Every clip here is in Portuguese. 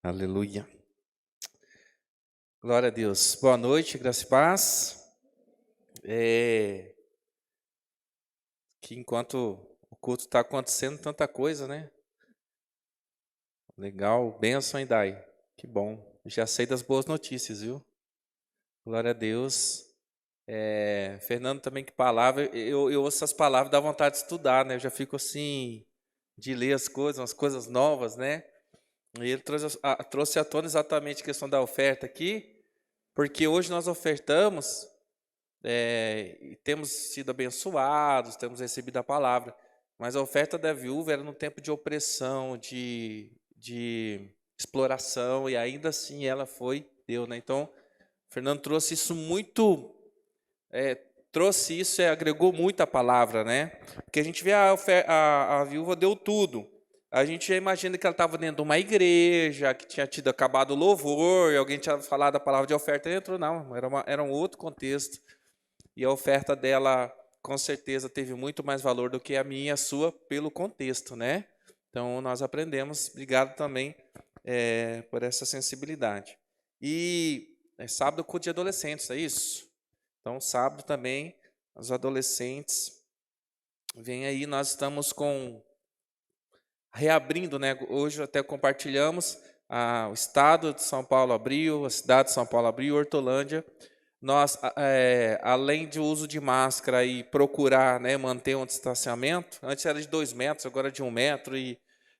Aleluia. Glória a Deus. Boa noite, graça e paz. Que enquanto o culto está acontecendo, tanta coisa, né? Legal, bênção, hein, Dai? Que bom. Já sei das boas notícias, viu? Glória a Deus. Fernando também, que palavra. Eu ouço essas palavras, dá vontade de estudar, né? Eu já fico assim, de ler as coisas, umas coisas novas, né? E ele trouxe à tona exatamente a questão da oferta aqui, porque hoje nós ofertamos. E temos sido abençoados, temos recebido a palavra, mas a oferta da viúva era num tempo de opressão, de exploração, e ainda assim ela deu, né? Então, Fernando trouxe isso muito, agregou muito a palavra, né? Porque a gente vê a viúva deu tudo. A gente já imagina que ela estava dentro de uma igreja, que tinha tido acabado o louvor, e alguém tinha falado a palavra de oferta e entrou. Não, era um outro contexto. E a oferta dela, com certeza, teve muito mais valor do que a minha e a sua, pelo contexto, né? Então, nós aprendemos. Obrigado também por essa sensibilidade. E sábado, culto de adolescentes, é isso? Então, sábado também, os adolescentes, vem aí, nós estamos reabrindo, né? Hoje até compartilhamos, o estado de São Paulo abriu, a cidade de São Paulo abriu, Hortolândia. Nós, além de uso de máscara e procurar, né, manter um distanciamento, antes era de 2 metros, agora é de 1 metro,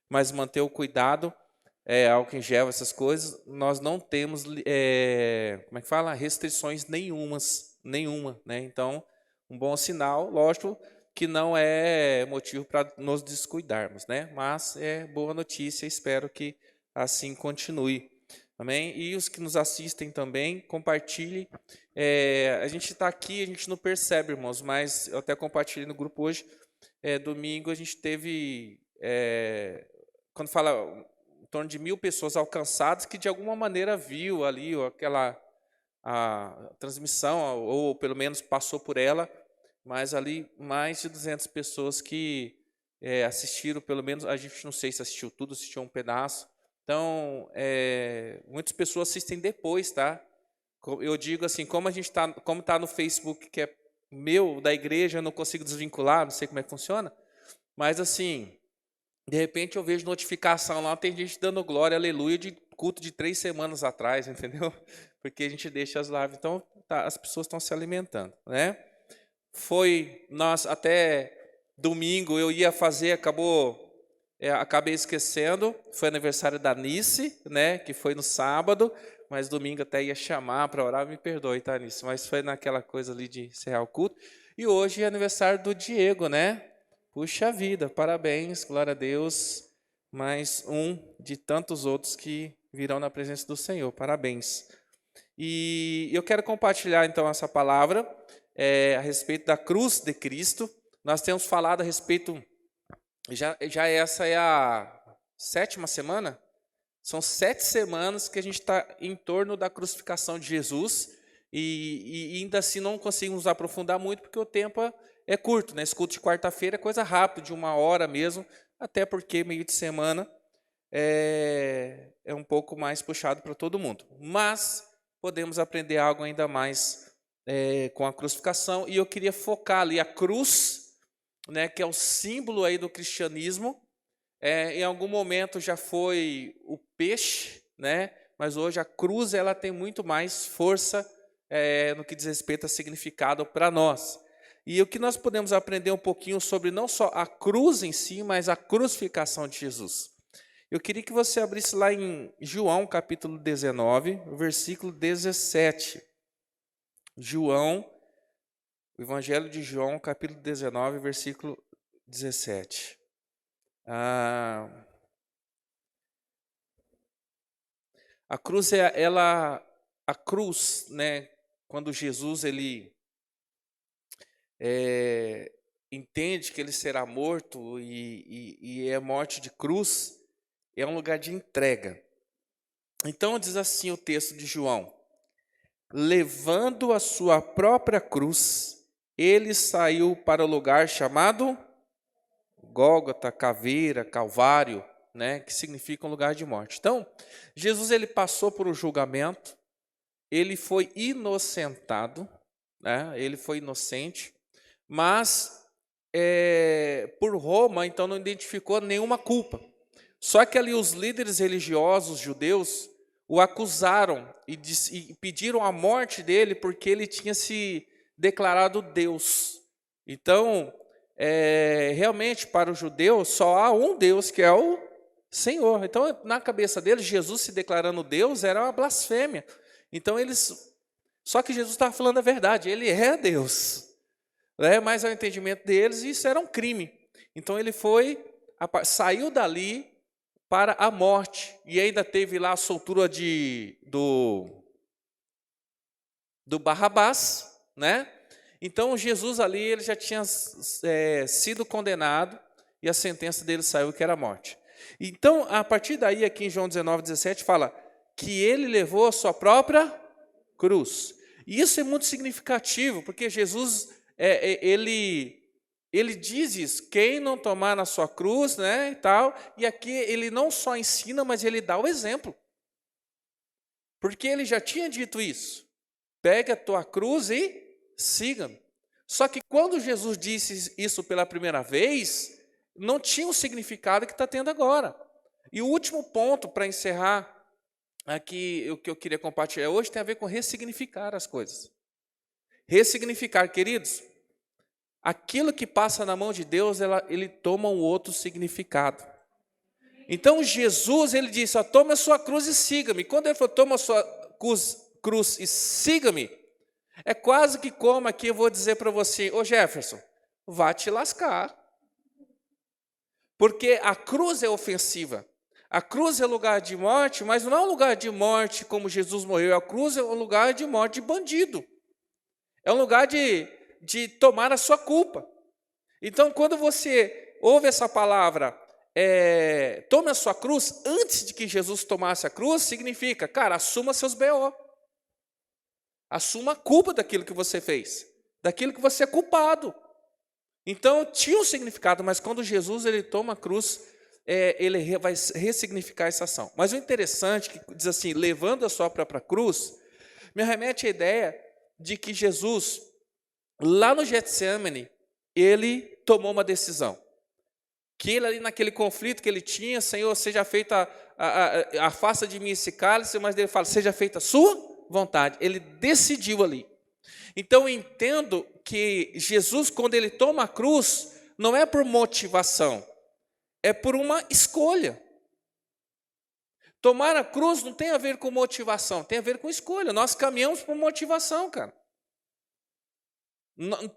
mas manter o cuidado, álcool em gel, essas coisas, nós não temos, como é que fala? Restrições nenhuma, né? Então, um bom sinal, lógico que não é motivo para nos descuidarmos, né? Mas é boa notícia, espero que assim continue. Amém? E os que nos assistem também, compartilhem. A gente está aqui, a gente não percebe, irmãos, mas eu até compartilhei no grupo hoje. Domingo a gente teve, quando fala, em torno de 1.000 pessoas alcançadas que de alguma maneira viu ali a transmissão, ou pelo menos passou por ela, mas ali mais de 200 pessoas que assistiram, pelo menos, a gente não sei se assistiu tudo, assistiu um pedaço. Então, muitas pessoas assistem depois, tá? Eu digo assim, como está no Facebook, que é meu, da igreja, eu não consigo desvincular, não sei como é que funciona, mas assim, de repente eu vejo notificação lá, tem gente dando glória, aleluia, de culto de 3 semanas atrás, entendeu? Porque a gente deixa as lives, então as pessoas estão se alimentando, né? Nós até domingo eu ia fazer, acabei esquecendo, foi aniversário da Nice, né, que foi no sábado, mas domingo até ia chamar para orar, me perdoe, tá, Nice, mas foi naquela coisa ali de encerrar o culto. E hoje é aniversário do Diego, né? Puxa vida, parabéns, glória a Deus, mais um de tantos outros que virão na presença do Senhor, parabéns. E eu quero compartilhar então essa palavra a respeito da cruz de Cristo. Nós temos falado a respeito, já essa é a 7ª semana, são 7 semanas que a gente está em torno da crucificação de Jesus, e ainda assim não conseguimos aprofundar muito, porque o tempo é curto, né? Esse culto de quarta-feira é coisa rápida, de 1 hora mesmo, até porque meio de semana é um pouco mais puxado para todo mundo. Mas podemos aprender algo ainda mais com a crucificação, e eu queria focar ali a cruz, né, que é o símbolo aí do cristianismo. Em algum momento já foi o peixe, né, mas hoje a cruz ela tem muito mais força no que diz respeito a significado para nós. E o que nós podemos aprender um pouquinho sobre não só a cruz em si, mas a crucificação de Jesus. Eu queria que você abrisse lá em João, capítulo 19, versículo 17. João, o Evangelho de João, capítulo 19, versículo 17. A cruz a cruz, né? Quando Jesus ele entende que ele será morto e é morte de cruz, é um lugar de entrega. Então diz assim o texto de João: levando a sua própria cruz, ele saiu para o lugar chamado Gólgota, caveira, Calvário, né, que significa um lugar de morte. Então, Jesus ele passou por um julgamento, ele foi inocentado, né, ele foi inocente, mas por Roma, então não identificou nenhuma culpa. Só que ali os líderes religiosos judeus o acusaram e pediram a morte dele porque ele tinha se declarado Deus. Então, realmente, para o judeu, só há um Deus, que é o Senhor. Então, na cabeça deles, Jesus se declarando Deus era uma blasfêmia. Então, só que Jesus estava falando a verdade, ele é Deus. Mas ao entendimento deles, isso era um crime. Então, ele saiu dali para a morte. E ainda teve lá a soltura do Barrabás, né? Então, Jesus ali ele já tinha sido condenado e a sentença dele saiu, que era a morte. Então, a partir daí, aqui em João 19:17, fala que ele levou a sua própria cruz. E isso é muito significativo, porque Jesus, ele diz isso, quem não tomar na sua cruz, né, e tal, e aqui ele não só ensina, mas ele dá o exemplo. Porque ele já tinha dito isso. Pega a tua cruz e siga-me. Só que quando Jesus disse isso pela primeira vez, não tinha o significado que está tendo agora. E o último ponto, para encerrar aqui, o que eu queria compartilhar hoje, tem a ver com ressignificar as coisas. Ressignificar, queridos, aquilo que passa na mão de Deus, ele toma um outro significado. Então Jesus, ele disse, toma a sua cruz e siga-me. Quando ele falou, toma a sua cruz e siga-me, é quase que como aqui eu vou dizer para você, ô Jefferson, vá te lascar. Porque a cruz é ofensiva. A cruz é lugar de morte, mas não é um lugar de morte como Jesus morreu. A cruz é um lugar de morte de bandido. É um lugar de tomar a sua culpa. Então, quando você ouve essa palavra, tome a sua cruz, antes de que Jesus tomasse a cruz, significa, cara, assuma seus BO. Assuma a culpa daquilo que você fez, daquilo que você é culpado. Então, tinha um significado, mas quando Jesus ele toma a cruz, ele vai ressignificar essa ação. Mas o interessante, que diz assim, levando a sua própria cruz, me remete à ideia de que Jesus, lá no Getsemane, ele tomou uma decisão. Que ele ali naquele conflito que ele tinha, Senhor, seja feita, afasta de mim esse cálice, mas ele fala, seja feita a sua vontade. Ele decidiu ali. Então, eu entendo que Jesus, quando ele toma a cruz, não é por motivação, é por uma escolha. Tomar a cruz não tem a ver com motivação, tem a ver com escolha. Nós caminhamos por motivação, cara.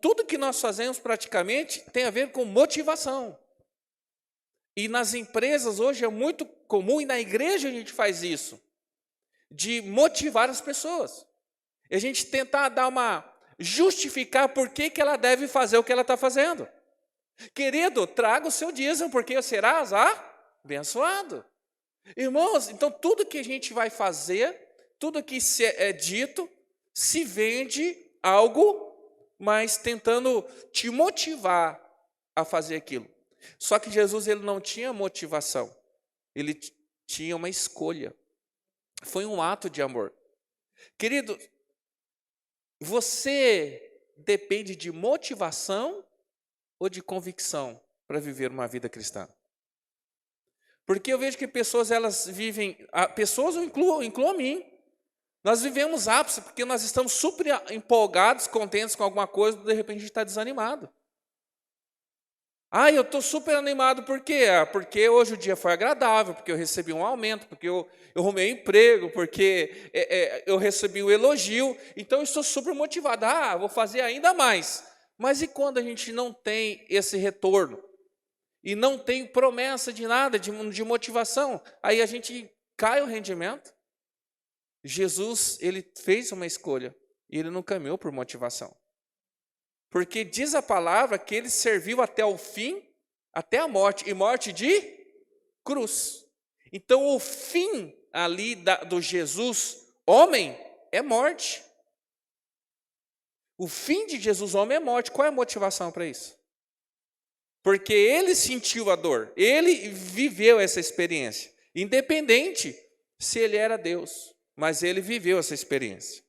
Tudo que nós fazemos praticamente tem a ver com motivação. E nas empresas hoje é muito comum, e na igreja a gente faz isso, de motivar as pessoas. E a gente tentar justificar por que ela deve fazer o que ela está fazendo. Querido, traga o seu dízimo, porque serás abençoado. Irmãos, então tudo que a gente vai fazer, tudo que é dito, se vende algo, mas tentando te motivar a fazer aquilo. Só que Jesus ele não tinha motivação, ele tinha uma escolha. Foi um ato de amor. Querido, você depende de motivação ou de convicção para viver uma vida cristã? Porque eu vejo que pessoas, elas vivem, pessoas eu incluo a mim, nós vivemos ápice porque nós estamos super empolgados, contentes com alguma coisa, de repente a gente está desanimado. Eu estou super animado, por quê? Porque hoje o dia foi agradável, porque eu recebi um aumento, porque eu arrumei um emprego, porque eu recebi um elogio, então eu estou super motivado, vou fazer ainda mais. Mas e quando a gente não tem esse retorno? E não tem promessa de nada, de motivação? Aí a gente cai o rendimento. Jesus, ele fez uma escolha, e ele não caminhou por motivação. Porque diz a palavra que ele serviu até o fim, até a morte, e morte de cruz. Então, o fim ali do Jesus, homem, é morte. O fim de Jesus, homem, é morte. Qual é a motivação para isso? Porque ele sentiu a dor, ele viveu essa experiência, independente se ele era Deus, mas ele viveu essa experiência.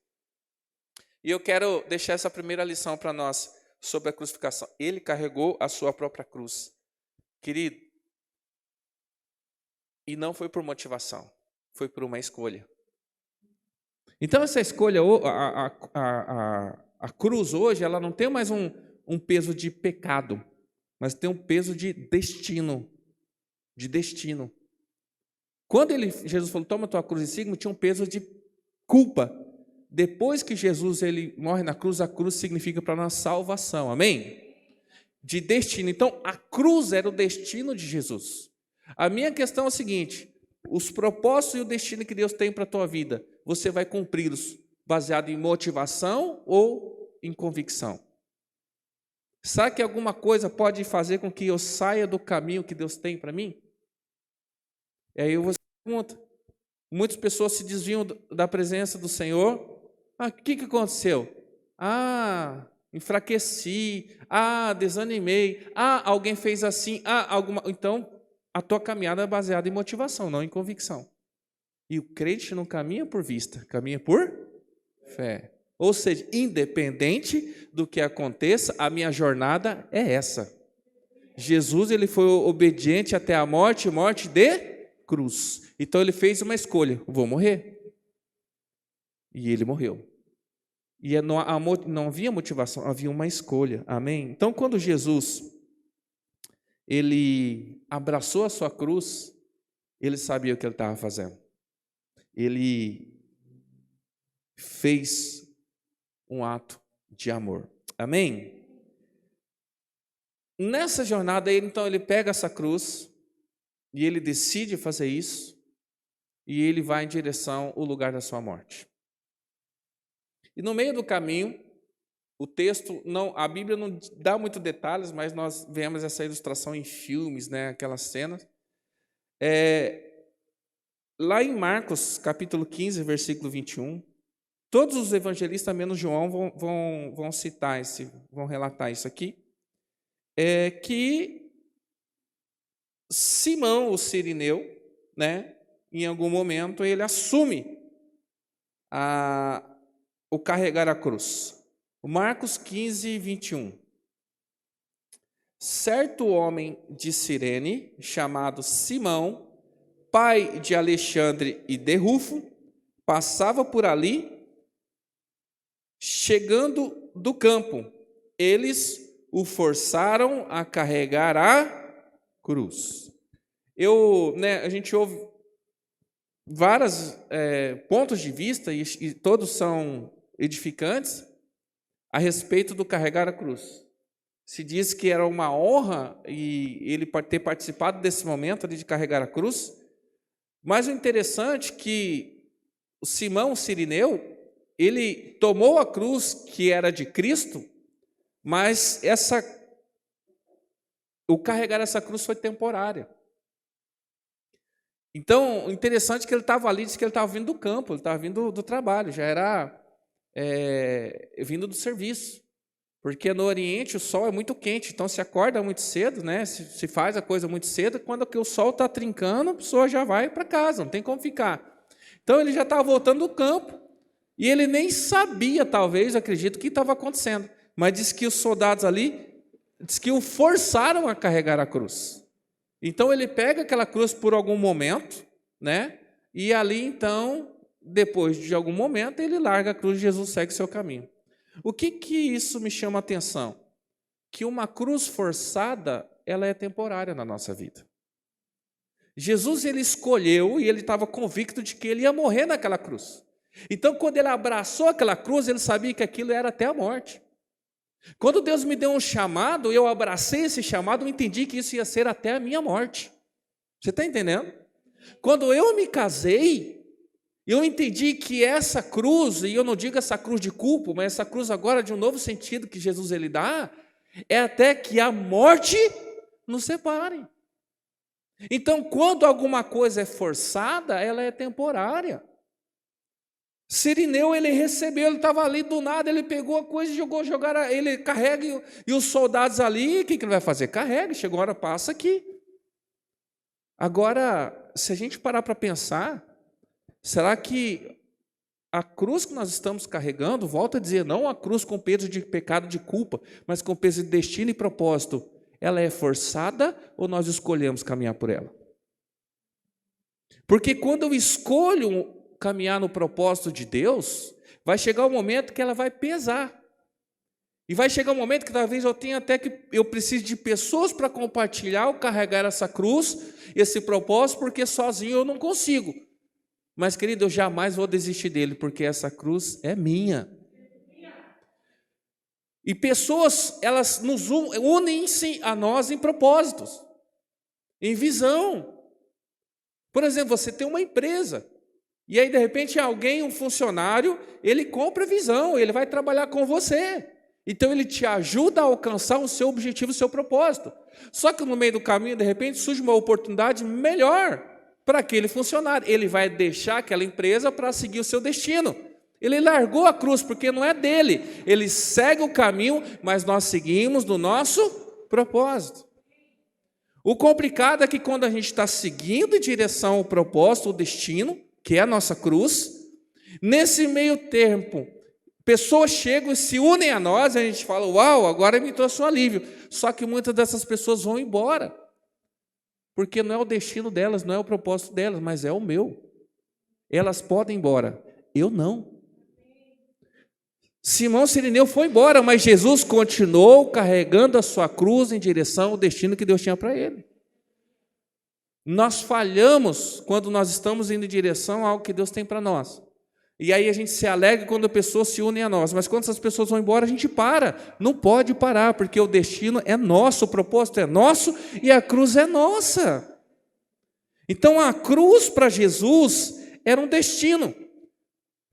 E eu quero deixar essa primeira lição para nós sobre a crucificação. Ele carregou a sua própria cruz. Querido, e não foi por motivação, foi por uma escolha. Então essa escolha, a cruz hoje, ela não tem mais um peso de pecado, mas tem um peso de destino. De destino. Quando Jesus falou, toma tua cruz e siga-me, tinha um peso de culpa. Depois que Jesus ele morre na cruz, a cruz significa para nós salvação, amém? De destino. Então, a cruz era o destino de Jesus. A minha questão é a seguinte, os propósitos e o destino que Deus tem para a tua vida, você vai cumpri-los baseado em motivação ou em convicção? Sabe que alguma coisa pode fazer com que eu saia do caminho que Deus tem para mim? E aí você pergunta. Muitas pessoas se desviam da presença do Senhor. O que aconteceu? Enfraqueci. Desanimei. Alguém fez assim. Então, a tua caminhada é baseada em motivação, não em convicção. E o crente não caminha por vista, caminha por fé. Ou seja, independente do que aconteça, a minha jornada é essa. Jesus ele foi obediente até a morte de cruz. Então ele fez uma escolha, vou morrer. E ele morreu. E não havia motivação, havia uma escolha. Amém? Então quando Jesus ele abraçou a sua cruz, ele sabia o que ele estava fazendo. Ele fez um ato de amor. Amém? Nessa jornada, então, ele pega essa cruz e ele decide fazer isso e ele vai em direção ao lugar da sua morte. E no meio do caminho, o texto, a Bíblia não dá muitos detalhes, mas nós vemos essa ilustração em filmes, né, aquelas cenas. Lá em Marcos, capítulo 15, versículo 21, todos os evangelistas, menos João, vão citar vão relatar isso aqui, que Simão, o Cirineu, né, em algum momento, ele assume o carregar a cruz. Marcos 15, 21. Certo homem de Cirene, chamado Simão, pai de Alexandre e de Rufo, passava por ali. Chegando do campo, eles o forçaram a carregar a cruz. A gente ouve vários pontos de vista, e todos são edificantes, a respeito do carregar a cruz. Se diz que era uma honra e ele ter participado desse momento ali de carregar a cruz, mas o interessante é que o Simão Cirineu, ele tomou a cruz que era de Cristo, mas o carregar essa cruz foi temporária. Então, interessante que ele estava ali, disse que ele estava vindo do campo, ele estava vindo do trabalho, já era vindo do serviço. Porque no Oriente o sol é muito quente, então se acorda muito cedo, né? Se faz a coisa muito cedo, quando o sol está trincando, a pessoa já vai para casa, não tem como ficar. Então ele já estava voltando do campo, e ele nem sabia, talvez, acredito, o que estava acontecendo. Mas diz que os soldados ali, diz que o forçaram a carregar a cruz. Então ele pega aquela cruz por algum momento, né? E ali então, depois de algum momento, ele larga a cruz e Jesus segue seu caminho. O que isso me chama a atenção? Que uma cruz forçada, ela é temporária na nossa vida. Jesus, ele escolheu e ele estava convicto de que ele ia morrer naquela cruz. Então, quando ele abraçou aquela cruz, ele sabia que aquilo era até a morte. Quando Deus me deu um chamado, eu abracei esse chamado, eu entendi que isso ia ser até a minha morte. Você está entendendo? Quando eu me casei, eu entendi que essa cruz, e eu não digo essa cruz de culpa, mas essa cruz agora de um novo sentido que Jesus ele dá, é até que a morte nos separe. Então, quando alguma coisa é forçada, ela é temporária. Cirineu, ele recebeu, ele estava ali do nada, ele pegou a coisa e jogaram, ele carrega, e os soldados ali, o que ele vai fazer? Carrega, chegou a hora, passa aqui. Agora, se a gente parar para pensar, será que a cruz que nós estamos carregando, volto a dizer, não a cruz com peso de pecado, de culpa, mas com peso de destino e propósito, ela é forçada ou nós escolhemos caminhar por ela? Porque quando eu escolho caminhar no propósito de Deus, vai chegar um momento que ela vai pesar. E vai chegar um momento que talvez eu tenha até que eu precise de pessoas para compartilhar ou carregar essa cruz, esse propósito, porque sozinho eu não consigo. Mas, querido, eu jamais vou desistir dele, porque essa cruz é minha. E pessoas, elas nos unem-se a nós em propósitos, em visão. Por exemplo, você tem uma empresa, e aí, de repente, alguém, um funcionário, ele compra visão, ele vai trabalhar com você. Então, ele te ajuda a alcançar o seu objetivo, o seu propósito. Só que no meio do caminho, de repente, surge uma oportunidade melhor para aquele funcionário. Ele vai deixar aquela empresa para seguir o seu destino. Ele largou a cruz, porque não é dele. Ele segue o caminho, mas nós seguimos no nosso propósito. O complicado é que quando a gente está seguindo em direção ao propósito, ao destino, que é a nossa cruz, nesse meio tempo, pessoas chegam e se unem a nós, e a gente fala, uau, agora me trouxe um alívio. Só que muitas dessas pessoas vão embora, porque não é o destino delas, não é o propósito delas, mas é o meu. Elas podem ir embora, eu não. Simão Cirineu foi embora, mas Jesus continuou carregando a sua cruz em direção ao destino que Deus tinha para ele. Nós falhamos quando nós estamos indo em direção a algo que Deus tem para nós. E aí a gente se alegra quando pessoas se unem a nós. Mas quando essas pessoas vão embora, a gente para. Não pode parar, porque o destino é nosso, o propósito é nosso e a cruz é nossa. Então a cruz para Jesus era um destino.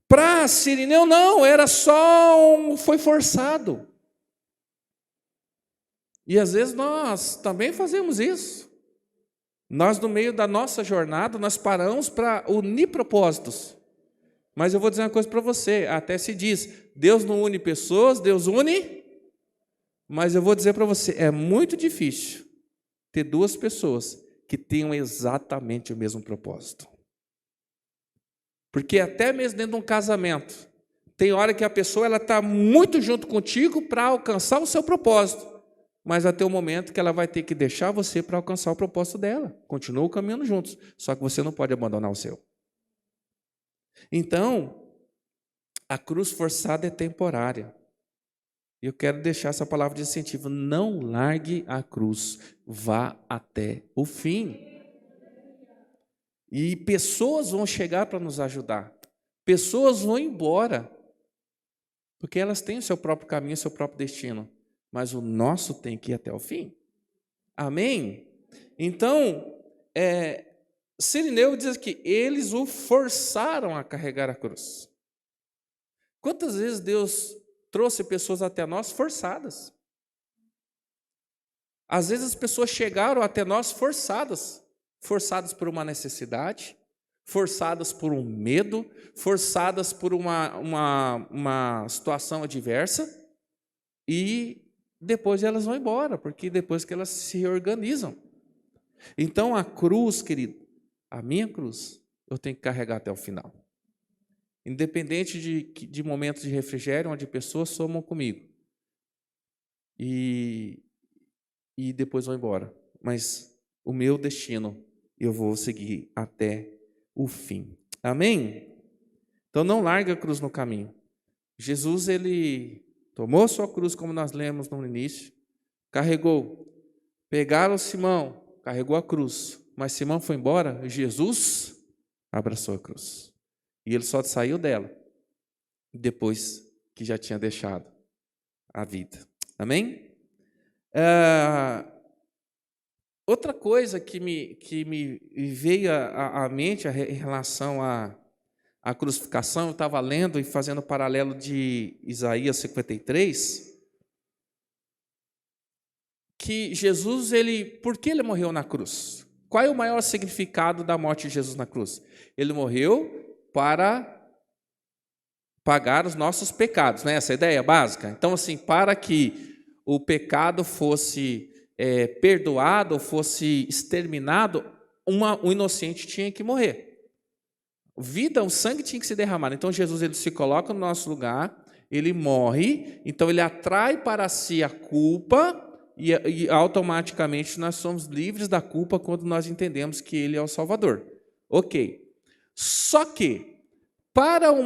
Para Cirineu não, era só foi forçado. E às vezes nós também fazemos isso. Nós, no meio da nossa jornada, nós paramos para unir propósitos. Mas eu vou dizer uma coisa para você, até se diz, Deus não une pessoas, Deus une, mas eu vou dizer para você, é muito difícil ter duas pessoas que tenham exatamente o mesmo propósito. Porque até mesmo dentro de um casamento, tem hora que a pessoa está muito junto contigo para alcançar o seu propósito. Mas vai ter um momento que ela vai ter que deixar você para alcançar o propósito dela. Continuam caminhando juntos, só que você não pode abandonar o seu. Então, a cruz forçada é temporária. E eu quero deixar essa palavra de incentivo. Não largue a cruz, vá até o fim. E pessoas vão chegar para nos ajudar. Pessoas vão embora, porque elas têm o seu próprio caminho, o seu próprio destino. Mas o nosso tem que ir até o fim. Amém? Então, Cirineu diz que eles o forçaram a carregar a cruz. Quantas vezes Deus trouxe pessoas até nós forçadas? Às vezes as pessoas chegaram até nós forçadas por uma necessidade, forçadas por um medo, forçadas por uma situação adversa, e depois elas vão embora, porque depois que elas se reorganizam. Então a cruz, querido, a minha cruz, eu tenho que carregar até o final. Independente de momentos de refrigério, onde pessoas somam comigo. E depois vão embora. Mas o meu destino, eu vou seguir até o fim. Amém? Então não larga a cruz no caminho. Jesus, ele tomou sua cruz, como nós lemos no início, carregou. Pegaram Simão, carregou a cruz. Mas Simão foi embora, Jesus abraçou a cruz. E ele só saiu dela depois que já tinha deixado a vida. Amém? Outra coisa que me veio à mente em relação à crucificação, eu estava lendo e fazendo paralelo de Isaías 53, que Jesus, por que ele morreu na cruz? Qual é o maior significado da morte de Jesus na cruz? Ele morreu para pagar os nossos pecados, né? Essa é a ideia básica. Então, assim, para que o pecado fosse perdoado, fosse exterminado, um inocente tinha que morrer. O sangue tinha que ser derramado. Então, Jesus ele se coloca no nosso lugar, ele morre, então ele atrai para si a culpa e automaticamente nós somos livres da culpa quando nós entendemos que ele é o Salvador. Ok. Só que, para um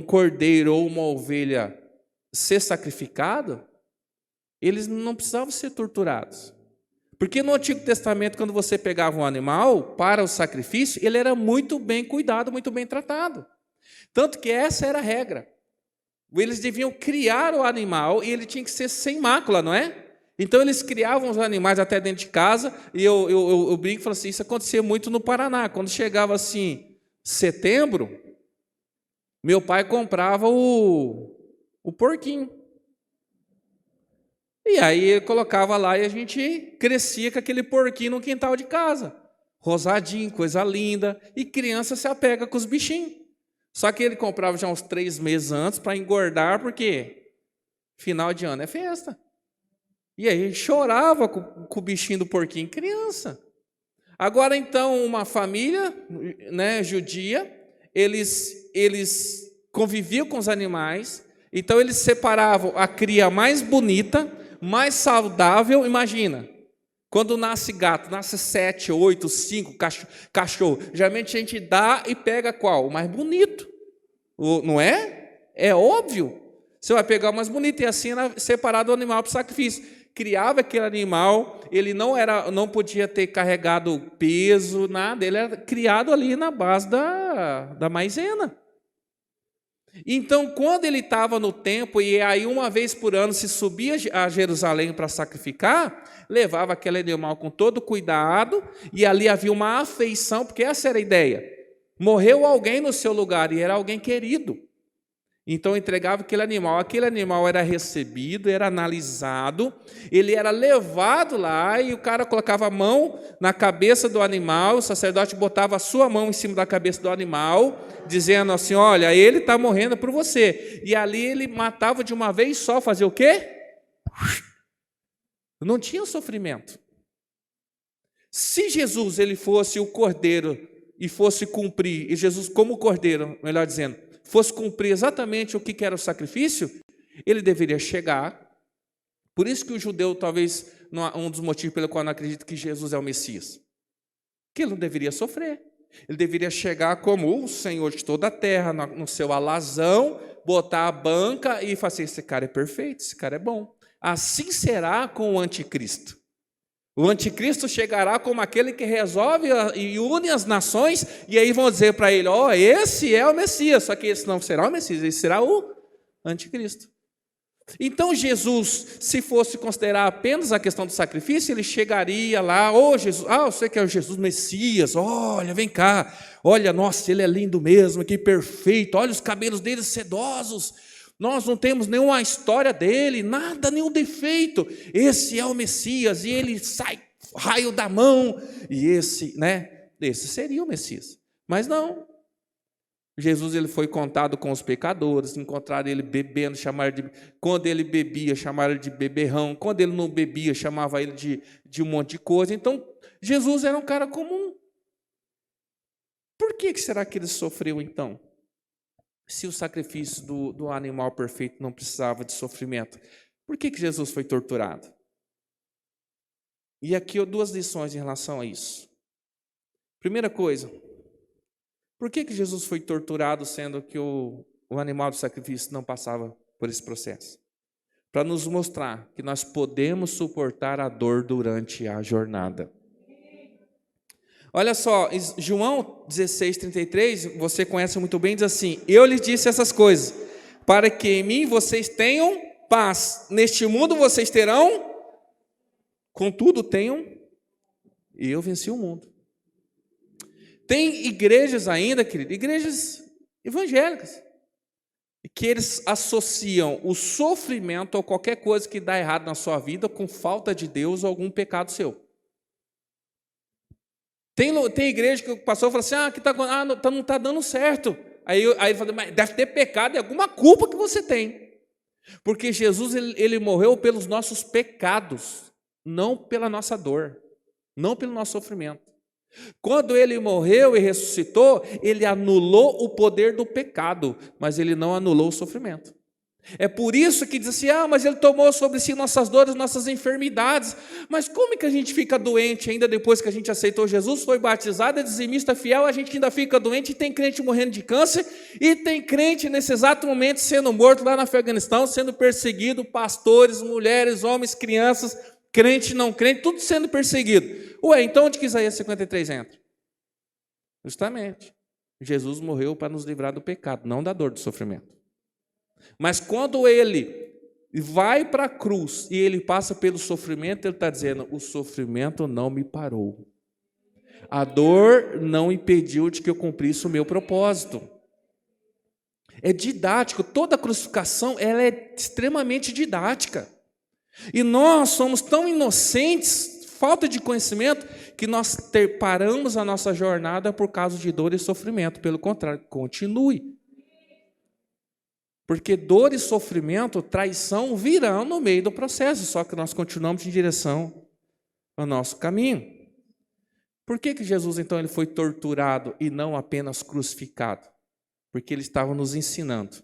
cordeiro ou uma ovelha ser sacrificado, eles não precisavam ser torturados. Porque no Antigo Testamento, quando você pegava um animal para o sacrifício, ele era muito bem cuidado, muito bem tratado. Tanto que essa era a regra. Eles deviam criar o animal e ele tinha que ser sem mácula, não é? Então eles criavam os animais até dentro de casa, e eu brinco e falo assim, isso acontecia muito no Paraná. Quando chegava assim, setembro, meu pai comprava o porquinho. E aí ele colocava lá e a gente crescia com aquele porquinho no quintal de casa. Rosadinho, coisa linda. E criança se apega com os bichinhos. Só que ele comprava já uns 3 meses antes para engordar, porque final de ano é festa. E aí a gente chorava com o bichinho do porquinho, criança. Agora então, uma família, né, judia, eles conviviam com os animais, então eles separavam a cria mais bonita, mais saudável. Imagina, quando nasce gato, nasce 7, 8, 5 cachorro. Geralmente a gente dá e pega qual? O mais bonito. Não é? É óbvio. Você vai pegar o mais bonito, e assim era separado o animal para o sacrifício. Criava aquele animal, ele não podia ter carregado peso, nada, ele era criado ali na base da maisena. Então, quando ele estava no templo, e aí uma vez por ano se subia a Jerusalém para sacrificar, levava aquele animal com todo cuidado, e ali havia uma afeição, porque essa era a ideia. Morreu alguém no seu lugar, e era alguém querido. Então entregava aquele animal era recebido, era analisado, ele era levado lá, e o cara colocava a mão na cabeça do animal, o sacerdote botava a sua mão em cima da cabeça do animal, dizendo assim, olha, ele está morrendo por você. E ali ele matava de uma vez só, fazia o quê? Não tinha sofrimento. Se Jesus ele fosse o cordeiro e fosse cumprir, e Jesus como cordeiro, melhor dizendo, fosse cumprir exatamente o que era o sacrifício, ele deveria chegar. Por isso que o judeu, talvez, um dos motivos pelo qual não acredita que Jesus é o Messias, que ele não deveria sofrer. Ele deveria chegar como o Senhor de toda a terra, no seu alazão, botar a banca e falar assim, esse cara é perfeito, esse cara é bom. Assim será com o anticristo. O anticristo chegará como aquele que resolve e une as nações, e aí vão dizer para ele, esse é o Messias, só que esse não será o Messias, esse será o anticristo. Então Jesus, se fosse considerar apenas a questão do sacrifício, ele chegaria lá, Jesus, você que é o Jesus Messias, olha, vem cá, olha, nossa, ele é lindo mesmo, que perfeito, olha os cabelos dele sedosos, nós não temos nenhuma história dele, nada, nenhum defeito. Esse é o Messias, e ele sai raio da mão, e esse seria o Messias. Mas não. Jesus ele foi contado com os pecadores, encontraram ele bebendo, quando ele bebia, chamaram ele de beberrão, quando ele não bebia, chamava ele de um monte de coisa. Então, Jesus era um cara comum. Por que será que ele sofreu então? Se o sacrifício do animal perfeito não precisava de sofrimento, por que Jesus foi torturado? E aqui eu 2 lições em relação a isso. Primeira coisa, por que Jesus foi torturado, sendo que o animal do sacrifício não passava por esse processo? Para nos mostrar que nós podemos suportar a dor durante a jornada. Olha só, João 16:33, você conhece muito bem, diz assim, eu lhes disse essas coisas, para que em mim vocês tenham paz. Neste mundo vocês terão, contudo e eu venci o mundo. Tem igrejas ainda, querido, igrejas evangélicas, que eles associam o sofrimento ou qualquer coisa que dá errado na sua vida com falta de Deus ou algum pecado seu. Tem igreja que o pastor fala assim, não está dando certo. Aí ele falou, mas deve ter pecado e alguma culpa que você tem. Porque Jesus, ele morreu pelos nossos pecados, não pela nossa dor, não pelo nosso sofrimento. Quando ele morreu e ressuscitou, ele anulou o poder do pecado, mas ele não anulou o sofrimento. É por isso que diz assim, mas ele tomou sobre si nossas dores, nossas enfermidades. Mas como é que a gente fica doente ainda depois que a gente aceitou Jesus, foi batizado, é dizimista fiel, a gente ainda fica doente, e tem crente morrendo de câncer, e tem crente nesse exato momento sendo morto lá no Afeganistão, sendo perseguido, pastores, mulheres, homens, crianças, crente, não crente, tudo sendo perseguido. Então onde que Isaías 53 entra? Justamente, Jesus morreu para nos livrar do pecado, não da dor, do sofrimento. Mas quando ele vai para a cruz e ele passa pelo sofrimento, ele está dizendo, o sofrimento não me parou. A dor não impediu de que eu cumprisse o meu propósito. É didático, toda a crucificação ela é extremamente didática. E nós somos tão inocentes, falta de conhecimento, que nós paramos a nossa jornada por causa de dor e sofrimento. Pelo contrário, continue. Porque dor e sofrimento, traição, virão no meio do processo, só que nós continuamos em direção ao nosso caminho. Por que Jesus, então, ele foi torturado e não apenas crucificado? Porque ele estava nos ensinando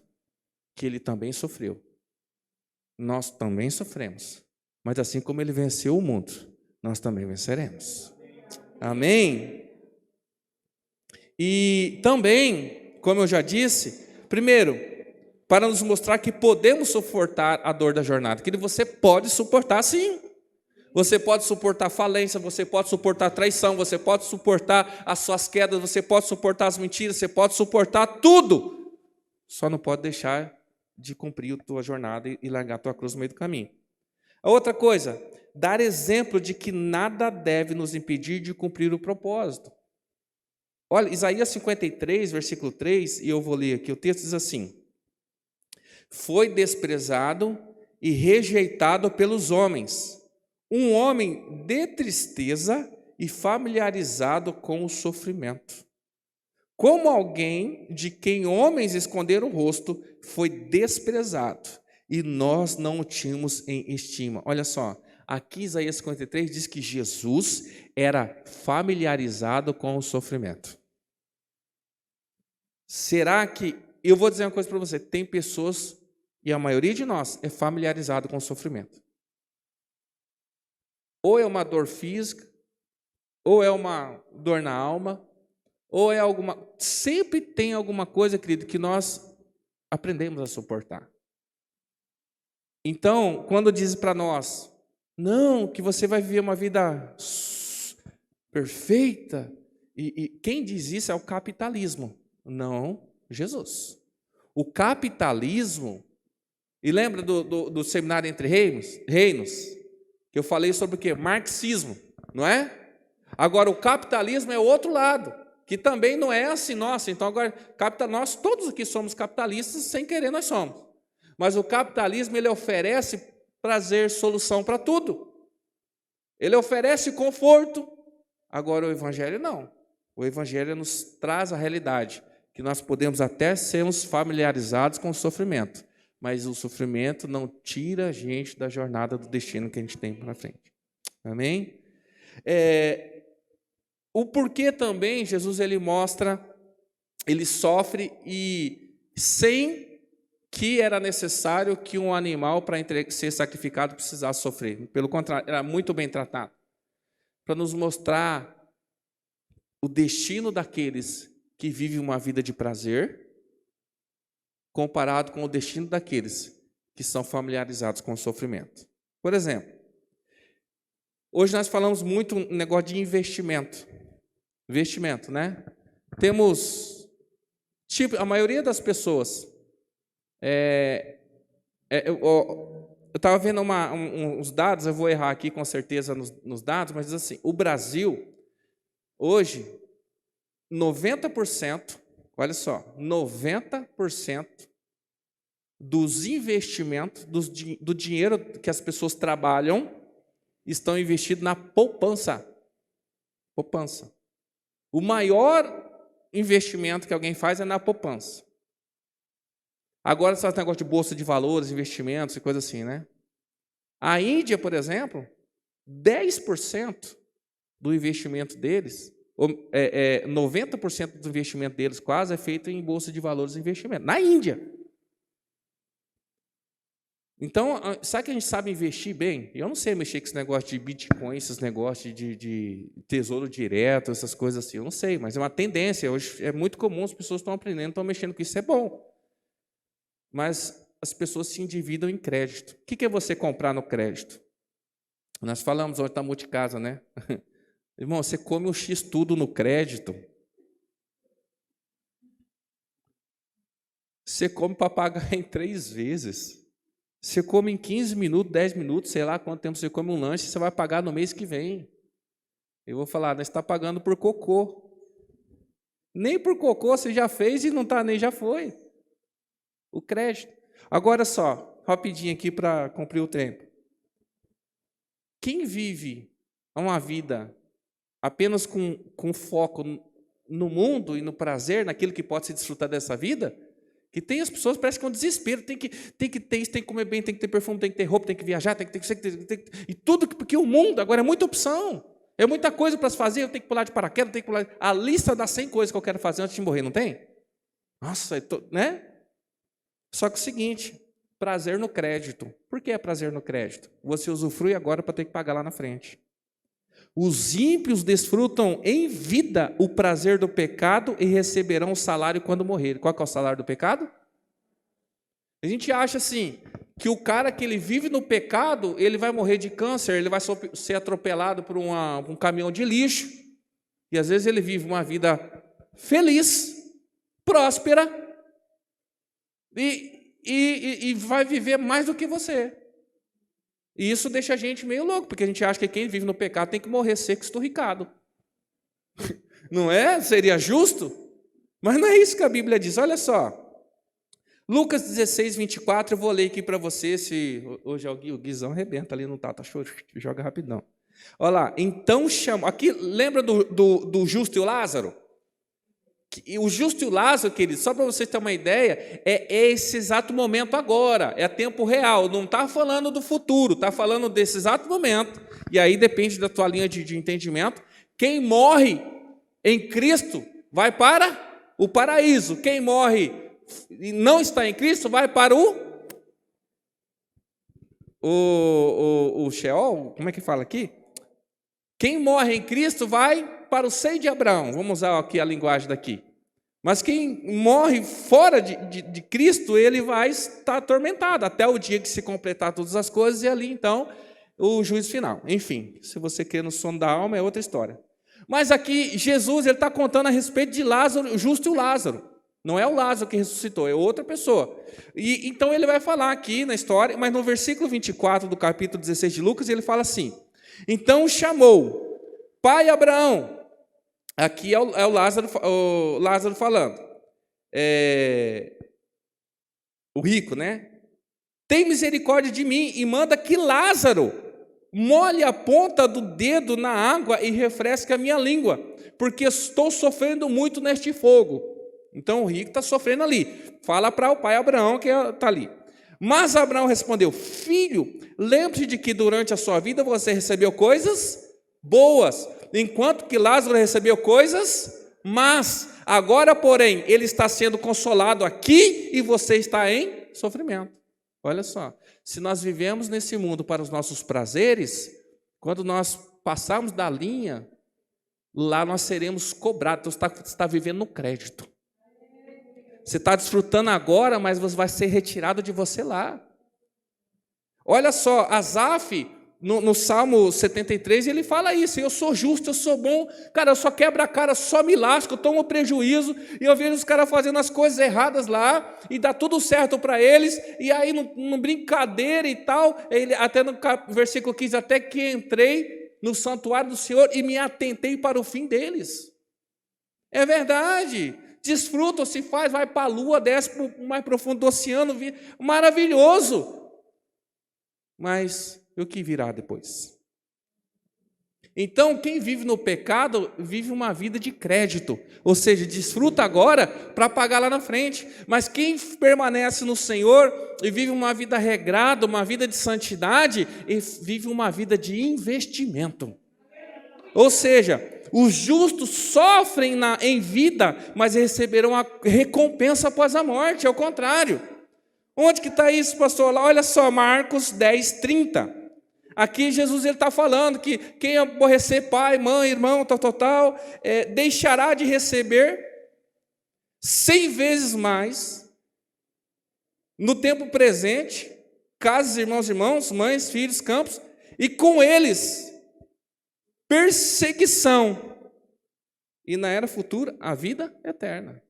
que ele também sofreu. Nós também sofremos. Mas assim como ele venceu o mundo, nós também venceremos. Amém? E também, como eu já disse, primeiro, para nos mostrar que podemos suportar a dor da jornada, que você pode suportar sim. Você pode suportar falência, você pode suportar traição, você pode suportar as suas quedas, você pode suportar as mentiras, você pode suportar tudo. Só não pode deixar de cumprir a tua jornada e largar a tua cruz no meio do caminho. A outra coisa, dar exemplo de que nada deve nos impedir de cumprir o propósito. Olha, Isaías 53, versículo 3, e eu vou ler aqui, o texto diz assim: foi desprezado e rejeitado pelos homens, um homem de tristeza e familiarizado com o sofrimento. Como alguém de quem homens esconderam o rosto, foi desprezado, e nós não o tínhamos em estima. Olha só, aqui Isaías 53 diz que Jesus era familiarizado com o sofrimento. Será que, eu vou dizer uma coisa para você, tem pessoas, e a maioria de nós, é familiarizado com o sofrimento. Ou é uma dor física, ou é uma dor na alma, ou é alguma... Sempre tem alguma coisa, querido, que nós aprendemos a suportar. Então, quando diz para nós, não, que você vai viver uma vida perfeita, e quem diz isso é o capitalismo, não Jesus. O capitalismo, e lembra do seminário Entre Reinos, que eu falei sobre o quê? Marxismo, não é? Agora, o capitalismo é o outro lado, que também não é assim, nossa, então agora, nós todos aqui somos capitalistas, sem querer nós somos. Mas o capitalismo, ele oferece prazer, solução para tudo. Ele oferece conforto. Agora, o evangelho não. O evangelho nos traz a realidade, que nós podemos até sermos familiarizados com o sofrimento, mas o sofrimento não tira a gente da jornada do destino que a gente tem para frente. Amém? O porquê também Jesus ele mostra, ele sofre e sem que era necessário que um animal para ser sacrificado precisasse sofrer. Pelo contrário, era muito bem tratado. Para nos mostrar o destino daqueles que vivem uma vida de prazer, comparado com o destino daqueles que são familiarizados com o sofrimento. Por exemplo, hoje nós falamos muito um negócio de investimento. Investimento, né? Temos, a maioria das pessoas, eu estava vendo uns dados, eu vou errar aqui com certeza nos dados, mas diz assim, o Brasil, hoje, 90%, olha só, 90% dos investimentos, do dinheiro que as pessoas trabalham, estão investidos na poupança. Poupança. O maior investimento que alguém faz é na poupança. Agora, esse negócio de bolsa de valores, investimentos e coisa assim, né? A Índia, por exemplo, 10% do investimento deles, 90% do investimento deles quase é feito em bolsa de valores e investimento. Na Índia. Então, sabe que a gente sabe investir bem? Eu não sei mexer com esse negócio de Bitcoin, esses negócios de tesouro direto, essas coisas assim. Eu não sei, mas é uma tendência. Hoje é muito comum, as pessoas estão aprendendo, estão mexendo com isso, é bom. Mas as pessoas se endividam em crédito. O que é você comprar no crédito? Nós falamos hoje da Multicasa, né? Irmão, você come um X tudo no crédito. Você come para pagar em 3 vezes. Você come em 15 minutos, 10 minutos, sei lá quanto tempo você come um lanche, você vai pagar no mês que vem. Eu vou falar, você está pagando por cocô. Nem por cocô você já fez e não está, nem já foi. O crédito. Agora só, rapidinho aqui para cumprir o tempo. Quem vive uma vida apenas com foco no mundo e no prazer, naquilo que pode se desfrutar dessa vida, que tem as pessoas, parece que é um desespero, tem que ter isso, tem que comer bem, tem que ter perfume, tem que ter roupa, tem que viajar, tem que e tudo, porque o mundo agora é muita opção, é muita coisa para se fazer, eu tenho que pular de paraquedas, eu tenho que pular... A lista das 100 coisas que eu quero fazer antes de morrer, não tem? Nossa, né? Só que é o seguinte, prazer no crédito. Por que é prazer no crédito? Você usufrui agora para ter que pagar lá na frente. Os ímpios desfrutam em vida o prazer do pecado e receberão o salário quando morrerem. Qual que é o salário do pecado? A gente acha assim, que o cara que ele vive no pecado, ele vai morrer de câncer, ele vai ser atropelado por um caminhão de lixo, e às vezes ele vive uma vida feliz, próspera, e vai viver mais do que você. E isso deixa a gente meio louco, porque a gente acha que quem vive no pecado tem que morrer seco, esturricado. Não é? Seria justo? Mas não é isso que a Bíblia diz. Olha só. Lucas 16, 24, eu vou ler aqui para você, se hoje o Guizão arrebenta ali, não tá show, joga rapidão. Olha lá, então chamou, aqui lembra do justo e o Lázaro? O justo e o Lázaro, querido, só para você ter uma ideia, é esse exato momento agora, é tempo real, não está falando do futuro, está falando desse exato momento, e aí depende da tua linha de entendimento. Quem morre em Cristo vai para o paraíso, quem morre e não está em Cristo vai para o Sheol, como é que fala aqui? Quem morre em Cristo vai para o seio de Abraão, vamos usar aqui a linguagem daqui. Mas quem morre fora de Cristo, ele vai estar atormentado, até o dia que se completar todas as coisas, e ali, então, o juízo final. Enfim, se você crê no sono da alma, é outra história. Mas aqui, Jesus ele está contando a respeito de Lázaro, o justo e o Lázaro. Não é o Lázaro que ressuscitou, é outra pessoa. E então ele vai falar aqui na história, mas no versículo 24 do capítulo 16 de Lucas, ele fala assim, então chamou pai Abraão, aqui é o Lázaro falando, o rico, né? Tem misericórdia de mim e manda que Lázaro molhe a ponta do dedo na água e refresque a minha língua, porque estou sofrendo muito neste fogo. Então o rico está sofrendo ali. Fala para o pai Abraão que está ali. Mas Abraão respondeu, filho, lembre-se de que durante a sua vida você recebeu coisas boas, enquanto que Lázaro recebeu coisas más. Agora, porém, ele está sendo consolado aqui e você está em sofrimento. Olha só, se nós vivemos nesse mundo para os nossos prazeres, quando nós passarmos da linha, lá nós seremos cobrados. Então, você está vivendo no crédito. Você está desfrutando agora, mas você vai ser retirado de você lá. Olha só, Asaf, no Salmo 73, ele fala isso, eu sou justo, eu sou bom, cara, eu só quebro a cara, só me lasco, eu tomo prejuízo, e eu vejo os caras fazendo as coisas erradas lá, e dá tudo certo para eles, e aí, no brincadeira e tal, até no versículo 15, até que entrei no santuário do Senhor e me atentei para o fim deles. É verdade. Desfruta, se faz, vai para a lua, desce para o mais profundo do oceano, maravilhoso. Mas o que virá depois? Então, quem vive no pecado, vive uma vida de crédito, ou seja, desfruta agora para pagar lá na frente. Mas quem permanece no Senhor e vive uma vida regrada, uma vida de santidade, vive uma vida de investimento. Ou seja, os justos sofrem em vida, mas receberão a recompensa após a morte, é o contrário. Onde que está isso, pastor? Lá, olha só, Marcos 10, 30. Aqui Jesus está falando que quem aborrecer pai, mãe, irmão, tal, deixará de receber 100 vezes mais no tempo presente, casas, irmãos, mães, filhos, campos, e com eles perseguição, e na era futura a vida eterna.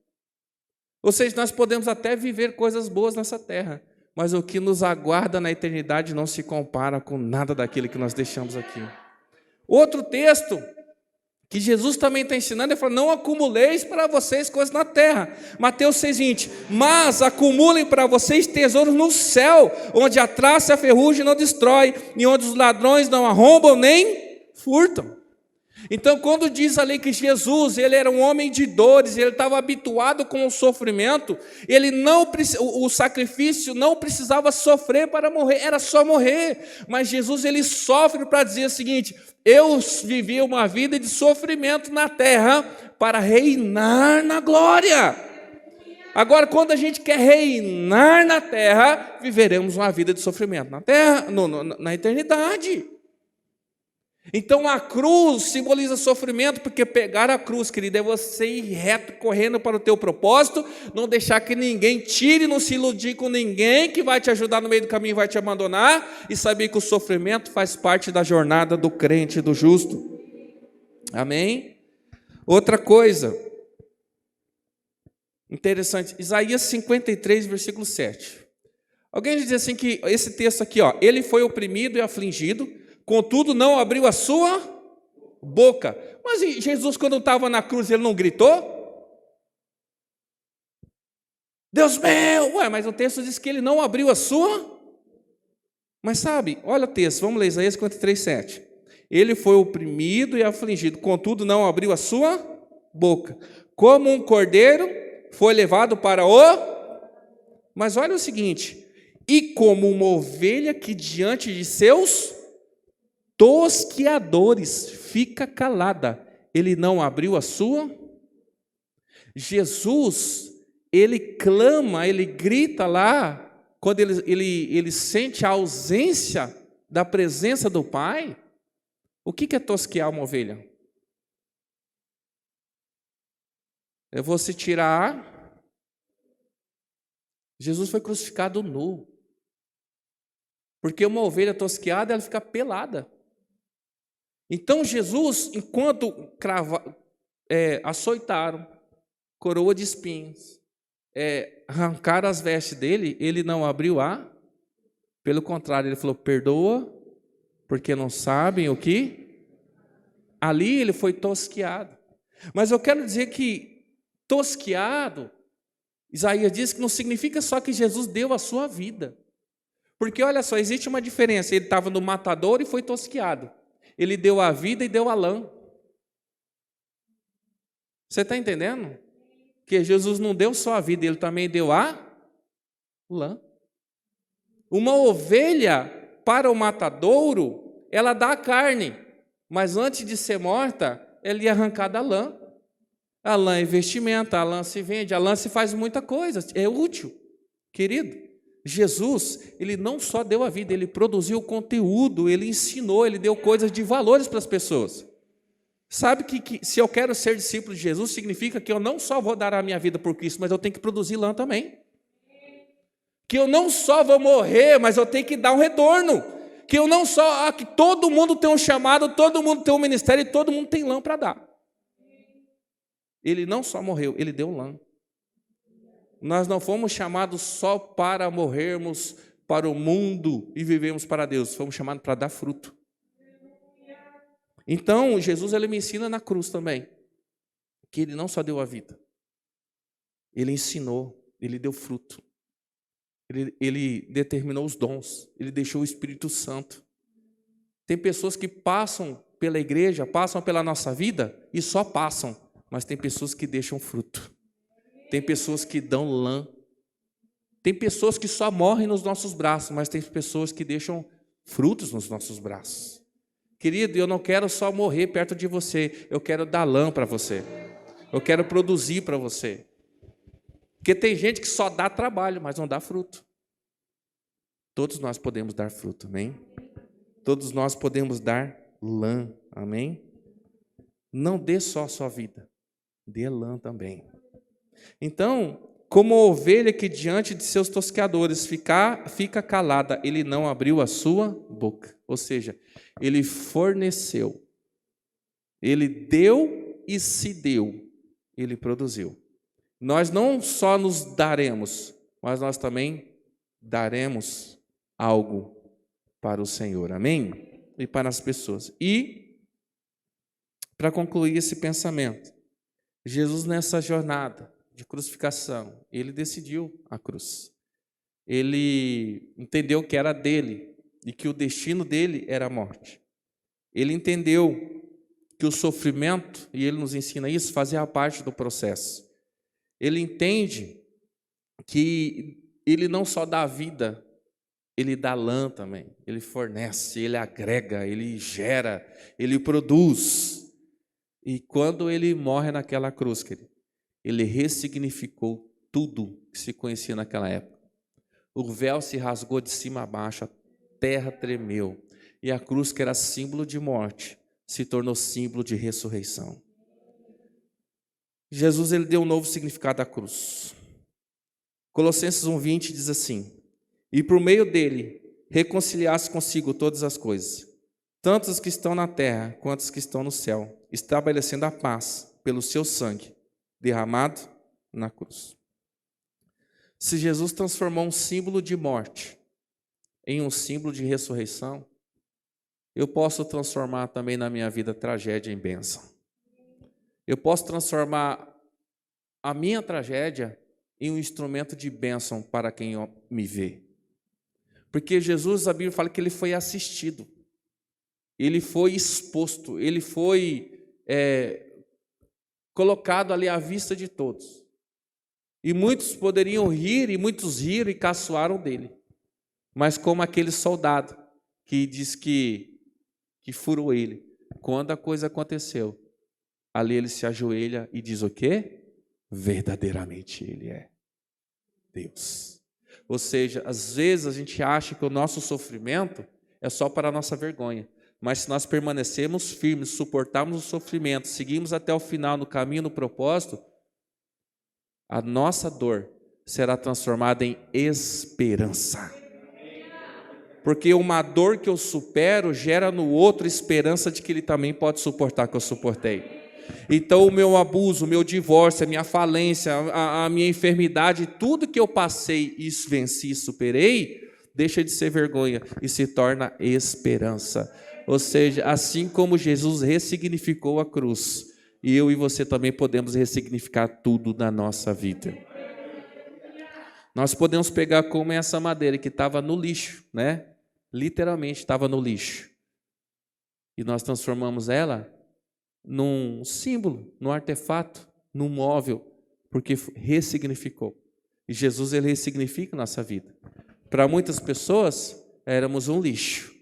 Ou seja, nós podemos até viver coisas boas nessa terra, mas o que nos aguarda na eternidade não se compara com nada daquilo que nós deixamos aqui. Outro texto que Jesus também está ensinando, ele fala, não acumuleis para vocês coisas na terra. Mateus 6,20, mas acumulem para vocês tesouros no céu, onde a traça e a ferrugem não destrói, e onde os ladrões não arrombam nem furtam. Então, quando diz ali que Jesus, ele era um homem de dores, ele estava habituado com o sofrimento, o sacrifício não precisava sofrer para morrer, era só morrer. Mas Jesus, ele sofre para dizer o seguinte, eu vivi uma vida de sofrimento na terra para reinar na glória. Agora, quando a gente quer reinar na terra, viveremos uma vida de sofrimento na terra, na eternidade. Então a cruz simboliza sofrimento, porque pegar a cruz, querido, é você ir reto, correndo para o teu propósito, não deixar que ninguém tire, não se iludir com ninguém que vai te ajudar no meio do caminho e vai te abandonar, e saber que o sofrimento faz parte da jornada do crente, do justo. Amém? Outra coisa interessante, Isaías 53, versículo 7. Alguém diz assim que esse texto aqui, ele foi oprimido e afligido, contudo, não abriu a sua boca. Mas Jesus, quando estava na cruz, ele não gritou? Deus meu! Mas o texto diz que ele não abriu a sua. Mas sabe, olha o texto, vamos ler Isaías 53, 7. Ele foi oprimido e afligido, contudo, não abriu a sua boca. Como um cordeiro, foi levado para o... Mas olha o seguinte, e como uma ovelha que diante de seus tosqueadores fica calada, ele não abriu a sua. Jesus, ele clama, ele grita lá, quando ele sente a ausência da presença do Pai. O que é tosquear uma ovelha? É você tirar. Jesus foi crucificado nu, porque uma ovelha tosqueada, ela fica pelada. Então Jesus, enquanto açoitaram, coroa de espinhos, arrancaram as vestes dele, ele não abriu pelo contrário, ele falou, perdoa, porque não sabem o que. Ali ele foi tosqueado. Mas eu quero dizer que tosqueado, Isaías diz que não significa só que Jesus deu a sua vida. Porque olha só, existe uma diferença, ele estava no matadouro e foi tosqueado. Ele deu a vida e deu a lã. Você está entendendo? Que Jesus não deu só a vida, ele também deu a lã. Uma ovelha para o matadouro, ela dá a carne, mas antes de ser morta, ela é arrancada a lã. A lã é vestimenta, a lã se vende, a lã se faz muita coisa, é útil, querido. Jesus, ele não só deu a vida, ele produziu conteúdo, ele ensinou, ele deu coisas de valores para as pessoas. Sabe que se eu quero ser discípulo de Jesus, significa que eu não só vou dar a minha vida por Cristo, mas eu tenho que produzir lã também. Que eu não só vou morrer, mas eu tenho que dar um retorno. Que eu não só, que todo mundo tem um chamado, todo mundo tem um ministério e todo mundo tem lã para dar. Ele não só morreu, ele deu lã. Nós não fomos chamados só para morrermos para o mundo e vivemos para Deus. Fomos chamados para dar fruto. Então, Jesus, ele me ensina na cruz também, que ele não só deu a vida, ele ensinou, ele deu fruto. Ele determinou os dons, ele deixou o Espírito Santo. Tem pessoas que passam pela igreja, passam pela nossa vida e só passam, mas tem pessoas que deixam fruto. Tem pessoas que dão lã. Tem pessoas que só morrem nos nossos braços, mas tem pessoas que deixam frutos nos nossos braços. Querido, eu não quero só morrer perto de você, eu quero dar lã para você. Eu quero produzir para você. Porque tem gente que só dá trabalho, mas não dá fruto. Todos nós podemos dar fruto, amém? Todos nós podemos dar lã, amém? Não dê só a sua vida, dê lã também. Então, como a ovelha que diante de seus tosqueadores fica calada, ele não abriu a sua boca. Ou seja, ele forneceu, ele deu e se deu, ele produziu. Nós não só nos daremos, mas nós também daremos algo para o Senhor, amém? E para as pessoas. E, para concluir esse pensamento, Jesus nessa jornada de crucificação, ele decidiu a cruz. Ele entendeu que era dele e que o destino dele era a morte. Ele entendeu que o sofrimento, e ele nos ensina isso, fazia parte do processo. Ele entende que ele não só dá vida, ele dá lã também, ele fornece, ele agrega, ele gera, ele produz. E quando ele morre naquela cruz, querido, ele ressignificou tudo que se conhecia naquela época. O véu se rasgou de cima a baixo, a terra tremeu, e a cruz, que era símbolo de morte, se tornou símbolo de ressurreição. Jesus, ele deu um novo significado à cruz. Colossenses 1:20 diz assim: e por meio dele reconciliasse consigo todas as coisas, tanto os que estão na terra quanto os que estão no céu, estabelecendo a paz pelo seu sangue derramado na cruz. Se Jesus transformou um símbolo de morte em um símbolo de ressurreição, eu posso transformar também na minha vida tragédia em bênção. Eu posso transformar a minha tragédia em um instrumento de bênção para quem me vê. Porque Jesus, a Bíblia fala que ele foi assistido, ele foi exposto, ele foi colocado ali à vista de todos. E muitos poderiam rir, e muitos riram e caçoaram dele. Mas como aquele soldado que diz que furou ele, quando a coisa aconteceu, ali ele se ajoelha e diz o quê? Verdadeiramente ele é Deus. Ou seja, às vezes a gente acha que o nosso sofrimento é só para a nossa vergonha. Mas se nós permanecermos firmes, suportarmos o sofrimento, seguirmos até o final no caminho, no propósito, a nossa dor será transformada em esperança. Porque uma dor que eu supero gera no outro esperança de que ele também pode suportar o que eu suportei. Então o meu abuso, o meu divórcio, a minha falência, a minha enfermidade, tudo que eu passei e venci e superei, deixa de ser vergonha e se torna esperança. Ou seja, assim como Jesus ressignificou a cruz, eu e você também podemos ressignificar tudo na nossa vida. Nós podemos pegar como essa madeira que estava no lixo, né? Literalmente estava no lixo. E nós transformamos ela num símbolo, num artefato, num móvel, porque ressignificou. E Jesus, ele ressignifica a nossa vida. Para muitas pessoas, éramos um lixo.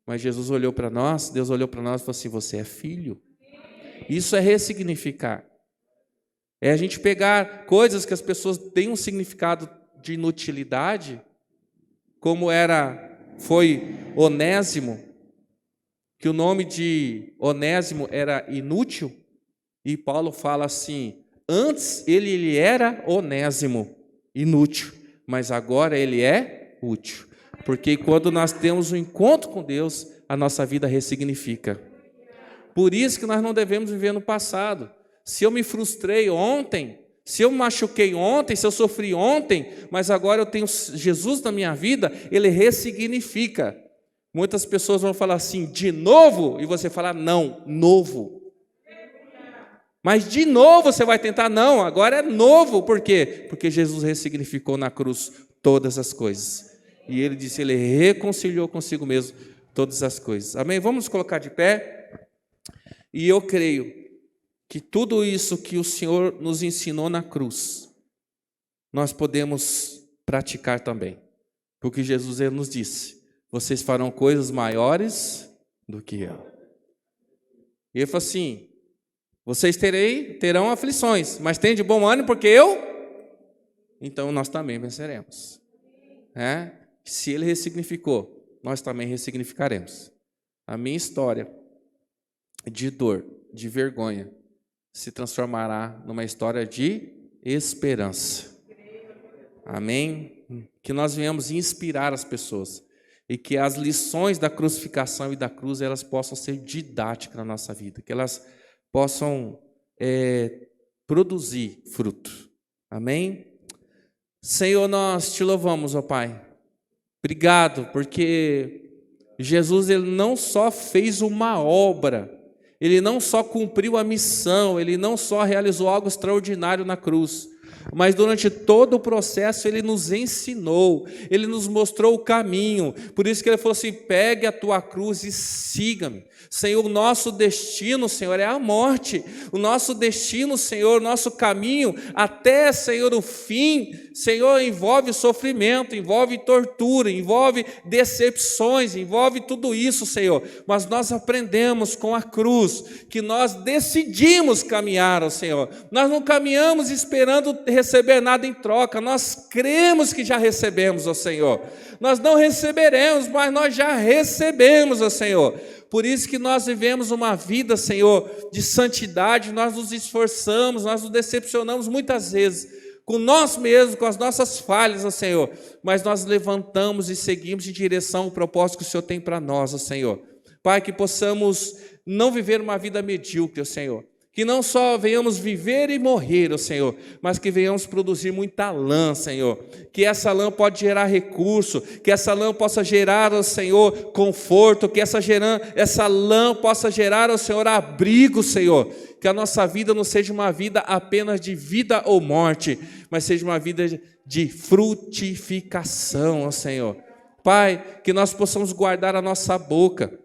Mas Jesus olhou para nós, Deus olhou para nós e falou assim: você é filho. Isso é ressignificar. É a gente pegar coisas que as pessoas têm um significado de inutilidade, como foi Onésimo, que o nome de Onésimo era inútil, e Paulo fala assim: antes ele era Onésimo, inútil, mas agora ele é útil. Porque quando nós temos um encontro com Deus, a nossa vida ressignifica. Por isso que nós não devemos viver no passado. Se eu me frustrei ontem, se eu me machuquei ontem, se eu sofri ontem, mas agora eu tenho Jesus na minha vida, ele ressignifica. Muitas pessoas vão falar assim, de novo? E você fala, não, novo. Mas de novo você vai tentar, não, agora é novo. Por quê? Porque Jesus ressignificou na cruz todas as coisas. E ele disse, ele reconciliou consigo mesmo todas as coisas. Amém? Vamos nos colocar de pé. E eu creio que tudo isso que o Senhor nos ensinou na cruz, nós podemos praticar também. Porque Jesus ele nos disse: vocês farão coisas maiores do que eu. E ele falou assim: vocês terão aflições, mas tem de bom ânimo, porque eu, então nós também venceremos. Se ele ressignificou, nós também ressignificaremos. A minha história de dor, de vergonha, se transformará numa história de esperança. Amém? Que nós venhamos inspirar as pessoas e que as lições da crucificação e da cruz elas possam ser didáticas na nossa vida, que elas possam produzir fruto. Amém? Senhor, nós te louvamos, ó Pai. Obrigado, porque Jesus ele não só fez uma obra, ele não só cumpriu a missão, ele não só realizou algo extraordinário na cruz, mas durante todo o processo ele nos ensinou, ele nos mostrou o caminho. Por isso que ele falou assim: pegue a tua cruz e siga-me. Senhor, o nosso destino, Senhor, é a morte. O nosso destino, Senhor, o nosso caminho até, Senhor, o fim, Senhor, envolve sofrimento, envolve tortura, envolve decepções, envolve tudo isso, Senhor. Mas nós aprendemos com a cruz que nós decidimos caminhar, ó Senhor. Nós não caminhamos esperando receber nada em troca. Nós cremos que já recebemos, ó Senhor. Nós não receberemos, mas nós já recebemos, ó Senhor. Por isso que nós vivemos uma vida, Senhor, de santidade, nós nos esforçamos, nós nos decepcionamos muitas vezes, com nós mesmos, com as nossas falhas, ó Senhor, mas nós levantamos e seguimos em direção ao propósito que o Senhor tem para nós, ó Senhor. Pai, que possamos não viver uma vida medíocre, ó Senhor, que não só venhamos viver e morrer, ó Senhor, mas que venhamos produzir muita lã, Senhor, que essa lã pode gerar recurso, que essa lã possa gerar, ó Senhor, conforto, que essa lã possa gerar, ó Senhor, abrigo, Senhor, que a nossa vida não seja uma vida apenas de vida ou morte, mas seja uma vida de frutificação, ó Senhor. Pai, que nós possamos guardar a nossa boca.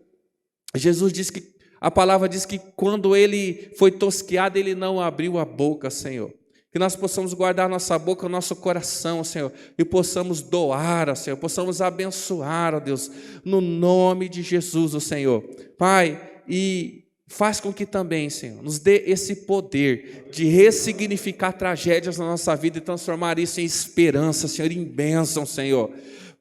Jesus disse que a palavra diz que quando ele foi tosqueado, ele não abriu a boca, Senhor. Que nós possamos guardar nossa boca, o nosso coração, Senhor, e possamos doar, Senhor, possamos abençoar, ó Deus, no nome de Jesus, ó Senhor. Pai, e faz com que também, Senhor, nos dê esse poder de ressignificar tragédias na nossa vida e transformar isso em esperança, Senhor, em bênção, Senhor.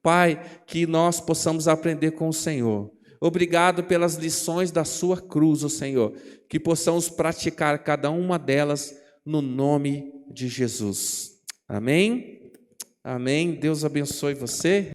Pai, que nós possamos aprender com o Senhor. Obrigado pelas lições da sua cruz, ó Senhor, que possamos praticar cada uma delas no nome de Jesus. Amém? Amém. Deus abençoe você.